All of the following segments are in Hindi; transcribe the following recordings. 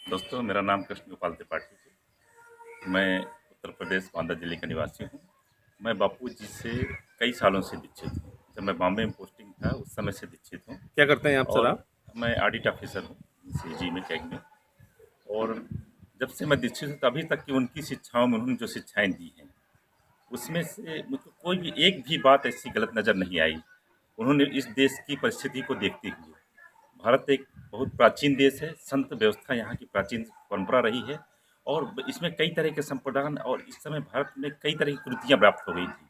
दोस्तों, मेरा नाम कृष्ण गोपाल त्रिपाठी है। मैं उत्तर प्रदेश बांदा जिले का निवासी हूँ। मैं बापूजी से कई सालों से दीक्षित हूँ। जब मैं बॉम्बे में पोस्टिंग था उस समय से दीक्षित हूँ। क्या करते हैं आप सर और आप? मैं ऑडिट ऑफिसर हूँ सीजी में, कैग में। और जब से मैं दीक्षित हूँ तभी तक की उनकी शिक्षाओं में उन्होंने जो शिक्षाएं दी हैं, उसमें से मुझको कोई भी एक भी बात ऐसी गलत नज़र नहीं आई। उन्होंने इस देश की परिस्थिति को देखते हुए, भारत एक बहुत प्राचीन देश है, संत व्यवस्था यहाँ की प्राचीन परंपरा रही है और इसमें कई तरह के संप्रदान और इस समय भारत में कई तरह की कुरीतियाँ प्राप्त हो गई थी,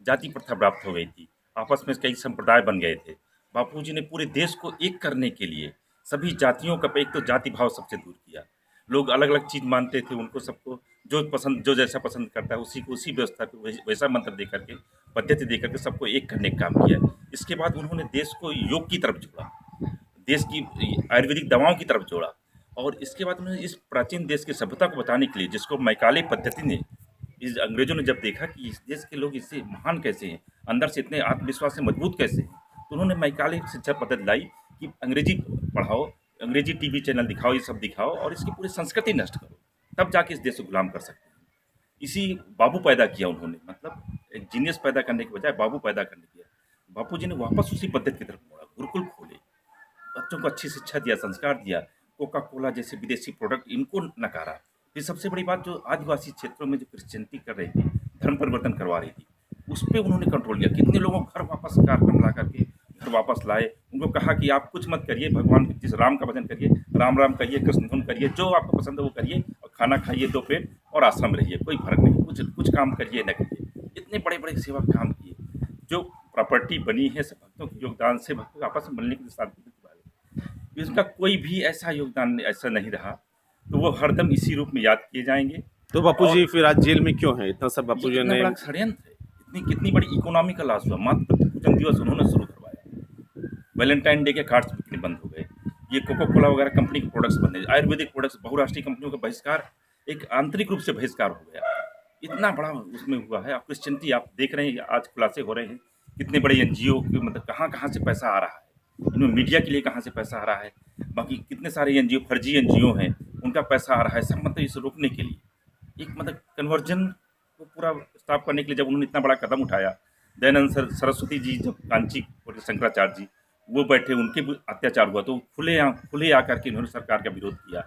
जाति प्रथा प्राप्त हो गई थी, आपस में कई संप्रदाय बन गए थे। बापूजी ने पूरे देश को एक करने के लिए सभी जातियों का एक तो जाति भाव सबसे दूर किया। लोग अलग अलग चीज़ मानते थे, उनको सबको जो पसंद, जो जैसा पसंद करता है उसी को उसी व्यवस्था को वैसा मंत्र दे करके, पद्धति दे करके सबको एक करने का काम किया। इसके बाद उन्होंने देश को योग की तरफ जोड़ा, देश की आयुर्वेदिक दवाओं की तरफ जोड़ा। और इसके बाद उन्होंने इस प्राचीन देश की सभ्यता को बताने के लिए, जिसको मैकाले पद्धति ने, इस अंग्रेजों ने जब देखा कि इस देश के लोग इससे महान कैसे हैं, अंदर से इतने आत्मविश्वास से मजबूत कैसे हैं, तो उन्होंने मैकाले शिक्षा पद्धति लाई कि अंग्रेजी पढ़ाओ, अंग्रेजी टीवी चैनल दिखाओ, ये सब दिखाओ और इसकी पूरी संस्कृति नष्ट करो, तब जाके इस देश को गुलाम कर सकते हैं। इसी बाबू पैदा किया उन्होंने, मतलब एक जीनियस पैदा करने के बजाय बाबू पैदा करने किया। बापू जी ने वापस उसी पद्धति की तरफ मोड़ा, गुरुकुल खोले, बच्चों को अच्छी शिक्षा दिया, संस्कार दिया। कोका कोला जैसे विदेशी प्रोडक्ट इनको नकारा। फिर सबसे बड़ी बात, जो आदिवासी क्षेत्रों में जो क्रिश्चियनिटी कर रही थी, धर्म परिवर्तन करवा रही थी, उस पे उन्होंने कंट्रोल किया। कितने लोगों को घर वापस कार्यक्रम ला करके घर वापस लाए। उनको कहा कि आप कुछ मत करिए, भगवान जिस राम का भजन करिए, राम राम करिए, कृष्ण धुन करिए, जो आपको पसंद है वो करिए और खाना खाइए 2 पेट और आश्रम रहिए, कोई फ़र्क नहीं, कुछ कुछ काम करिए न करिए। इतने बड़े-बड़े सेवा काम किए। जो प्रॉपर्टी बनी है सब भक्तों के योगदान से, भक्तों आपस में मिलने की शांति की बात है। इसका कोई भी ऐसा योगदान ऐसा नहीं रहा, तो वो हरदम इसी रूप में याद किए जाएँगे। तो बापूजी और फिर आज जेल में क्यों हैं? इतना सब ये बापूजी कितना ने। बड़ा षड्यंत्र है, इतनी कितनी बड़ी इकोनॉमी का लॉस हुआ। मातृ पूजन दिवस उन्होंने शुरू करवाया, वैलेंटाइन डे के कार्ड्स बिकने बंद हो गए, ये कोका कोला वगैरह कंपनी के प्रोडक्ट्स बंद है, आयुर्वेदिक प्रोडक्ट्स, बहुराष्ट्रीय कंपनियों का बहिष्कार, एक आंतरिक रूप से बहिष्कार हो गया। इतना बड़ा उसमें हुआ है। आप क्रिश्चियनिटी आप देख रहे हैं, आज खुलासे हो रहे हैं, कितने बड़े एनजीओ के, मतलब कहाँ कहाँ से पैसा आ रहा है, इनमें मीडिया के लिए कहाँ से पैसा आ रहा है, बाकी कितने सारे एनजीओ, फर्जी एनजीओ हैं, उनका पैसा आ रहा है, सब मतलब इसे रोकने के लिए, एक मतलब कन्वर्जन को पूरा स्टॉप करने के लिए जब उन्होंने इतना बड़ा कदम उठाया। दयानंद सरस्वती जी जब कांची और शंकराचार्य जी वो बैठे, उनके भी अत्याचार हुआ, तो खुले आकर के इन्होंने सरकार का विरोध किया,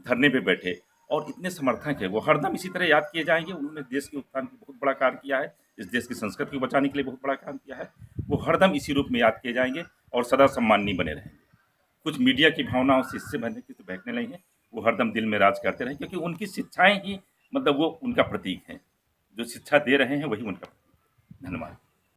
धरने पे बैठे और इतने समर्थक है। वो हरदम इसी तरह याद किए जाएंगे। उन्होंने देश के उत्थान की बहुत बड़ा कार्य किया है, इस देश की संस्कृति को बचाने के लिए बहुत बड़ा काम किया है। वो हरदम इसी रूप में याद किए जाएंगे और सदा सम्माननीय बने रहेंगे। कुछ मीडिया की भावनाओं से इससे बहने की तो बहकने नहीं है, वो हरदम दिल में राज करते रहें, क्योंकि उनकी शिक्षाएं ही, मतलब वो उनका प्रतीक हैं। जो शिक्षा दे रहे हैं वही उनका प्रतीक है। धन्यवाद।